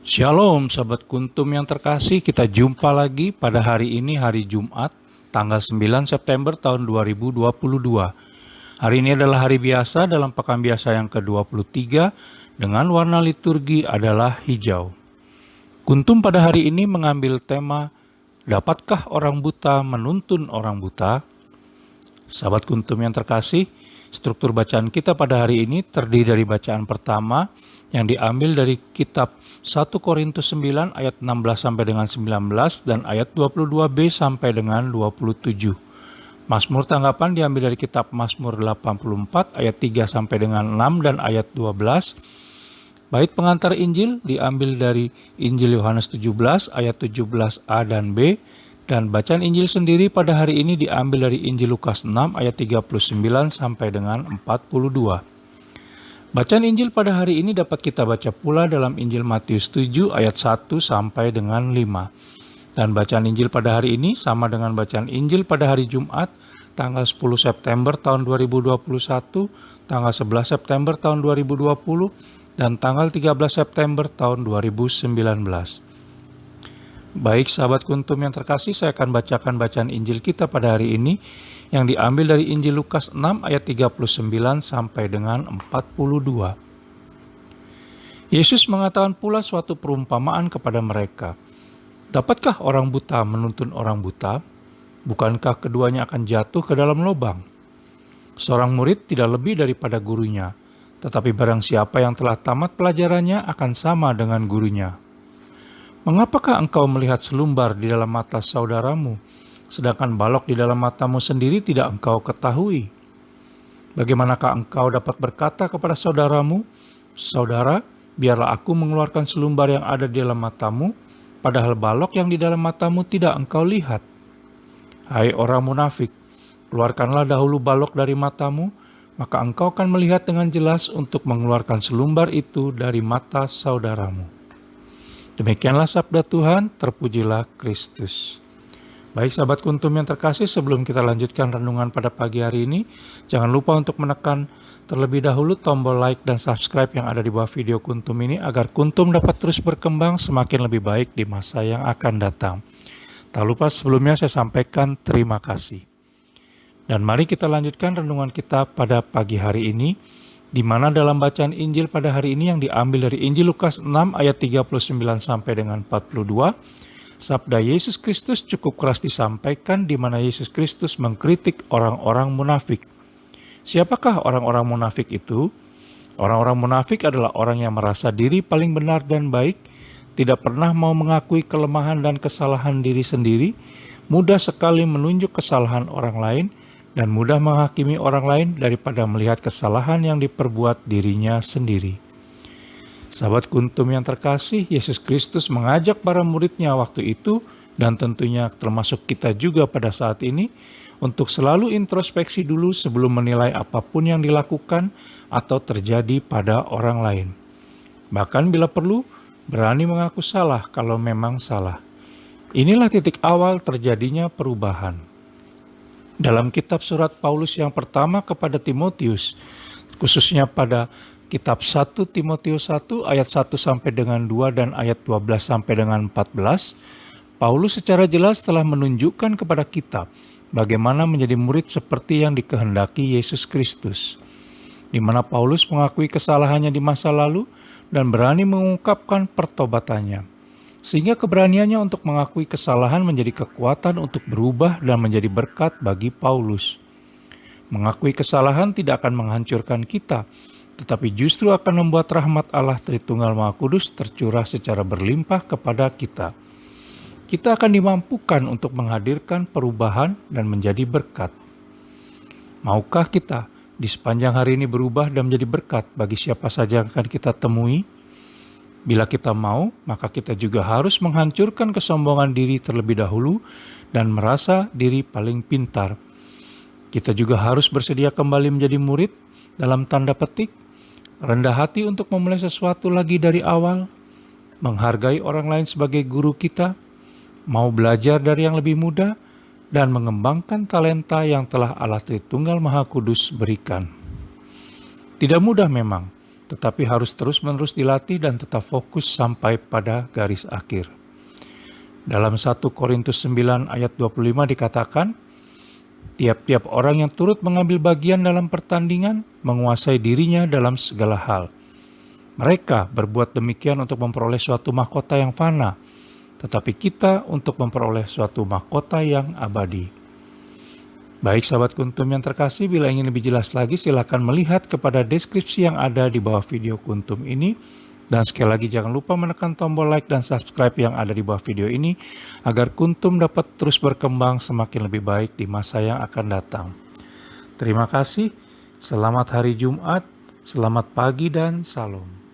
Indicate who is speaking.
Speaker 1: Shalom sahabat Kuntum yang terkasih, kita jumpa lagi pada hari ini, hari Jumat, tanggal 9 September tahun 2022. Hari ini adalah hari biasa dalam pekan biasa yang ke-23 dengan warna liturgi adalah hijau. Kuntum pada hari ini mengambil tema, dapatkah orang buta menuntun orang buta? Sahabat Kuntum yang terkasih, struktur bacaan kita pada hari ini terdiri dari bacaan pertama yang diambil dari kitab 1 Korintus 9 ayat 16 sampai dengan 19 dan ayat 22b sampai dengan 27. Mazmur tanggapan diambil dari kitab Mazmur 84 ayat 3 sampai dengan 6 dan ayat 12. Bait pengantar Injil diambil dari Injil Yohanes 17 ayat 17a dan b. Dan bacaan Injil sendiri pada hari ini diambil dari Injil Lukas 6 ayat 39 sampai dengan 42. Bacaan Injil pada hari ini dapat kita baca pula dalam Injil Matius 7 ayat 1 sampai dengan 5. Dan bacaan Injil pada hari ini sama dengan bacaan Injil pada hari Jumat, tanggal 10 September tahun 2021, tanggal 11 September tahun 2020, dan tanggal 13 September tahun 2019. Baik sahabat Kuntum yang terkasih, saya akan bacakan bacaan Injil kita pada hari ini yang diambil dari Injil Lukas 6 ayat 39 sampai dengan 42. Yesus mengatakan pula suatu perumpamaan kepada mereka. Dapatkah orang buta menuntun orang buta? Bukankah keduanya akan jatuh ke dalam lubang? Seorang murid tidak lebih daripada gurunya, tetapi barang siapa yang telah tamat pelajarannya akan sama dengan gurunya. Mengapakah engkau melihat selumbar di dalam mata saudaramu, sedangkan balok di dalam matamu sendiri tidak engkau ketahui? Bagaimanakah engkau dapat berkata kepada saudaramu, "Saudara, biarlah aku mengeluarkan selumbar yang ada di dalam matamu," padahal balok yang di dalam matamu tidak engkau lihat? Hai orang munafik, keluarkanlah dahulu balok dari matamu, maka engkau akan melihat dengan jelas untuk mengeluarkan selumbar itu dari mata saudaramu. Demikianlah sabda Tuhan, terpujilah Kristus. Baik sahabat Kuntum yang terkasih, sebelum kita lanjutkan renungan pada pagi hari ini, jangan lupa untuk menekan terlebih dahulu tombol like dan subscribe yang ada di bawah video Kuntum ini agar Kuntum dapat terus berkembang semakin lebih baik di masa yang akan datang. Tak lupa sebelumnya saya sampaikan terima kasih. Dan mari kita lanjutkan renungan kita pada pagi hari ini, di mana dalam bacaan Injil pada hari ini yang diambil dari Injil Lukas 6 ayat 39 sampai dengan 42, sabda Yesus Kristus cukup keras disampaikan di mana Yesus Kristus mengkritik orang-orang munafik. Siapakah orang-orang munafik itu? Orang-orang munafik adalah orang yang merasa diri paling benar dan baik, tidak pernah mau mengakui kelemahan dan kesalahan diri sendiri, mudah sekali menunjuk kesalahan orang lain, dan mudah menghakimi orang lain daripada melihat kesalahan yang diperbuat dirinya sendiri. Sahabat Kuntum yang terkasih, Yesus Kristus mengajak para muridnya waktu itu, dan tentunya termasuk kita juga pada saat ini, untuk selalu introspeksi dulu sebelum menilai apapun yang dilakukan atau terjadi pada orang lain. Bahkan bila perlu, berani mengaku salah kalau memang salah. Inilah titik awal terjadinya perubahan. Dalam kitab surat Paulus yang pertama kepada Timotius, khususnya pada kitab 1 Timotius 1 ayat 1 sampai dengan 2 dan ayat 12 sampai dengan 14, Paulus secara jelas telah menunjukkan kepada kita bagaimana menjadi murid seperti yang dikehendaki Yesus Kristus, di mana Paulus mengakui kesalahannya di masa lalu dan berani mengungkapkan pertobatannya. Sehingga keberaniannya untuk mengakui kesalahan menjadi kekuatan untuk berubah dan menjadi berkat bagi Paulus. Mengakui kesalahan tidak akan menghancurkan kita, tetapi justru akan membuat rahmat Allah Tritunggal Maha Kudus tercurah secara berlimpah kepada kita. Kita akan dimampukan untuk menghadirkan perubahan dan menjadi berkat. Maukah kita di sepanjang hari ini berubah dan menjadi berkat bagi siapa saja yang akan kita temui? Bila kita mau, maka kita juga harus menghancurkan kesombongan diri terlebih dahulu dan merasa diri paling pintar. Kita juga harus bersedia kembali menjadi murid dalam tanda petik, rendah hati untuk memulai sesuatu lagi dari awal, menghargai orang lain sebagai guru kita, mau belajar dari yang lebih muda, dan mengembangkan talenta yang telah Allah Tritunggal Maha Kudus berikan. Tidak mudah memang, tetapi harus terus-menerus dilatih dan tetap fokus sampai pada garis akhir. Dalam 1 Korintus 9 ayat 25 dikatakan, tiap-tiap orang yang turut mengambil bagian dalam pertandingan menguasai dirinya dalam segala hal. Mereka berbuat demikian untuk memperoleh suatu mahkota yang fana, tetapi kita untuk memperoleh suatu mahkota yang abadi. Baik sahabat Kuntum yang terkasih, bila ingin lebih jelas lagi silakan melihat kepada deskripsi yang ada di bawah video Kuntum ini. Dan sekali lagi jangan lupa menekan tombol like dan subscribe yang ada di bawah video ini agar Kuntum dapat terus berkembang semakin lebih baik di masa yang akan datang. Terima kasih, selamat hari Jumat, selamat pagi dan salam.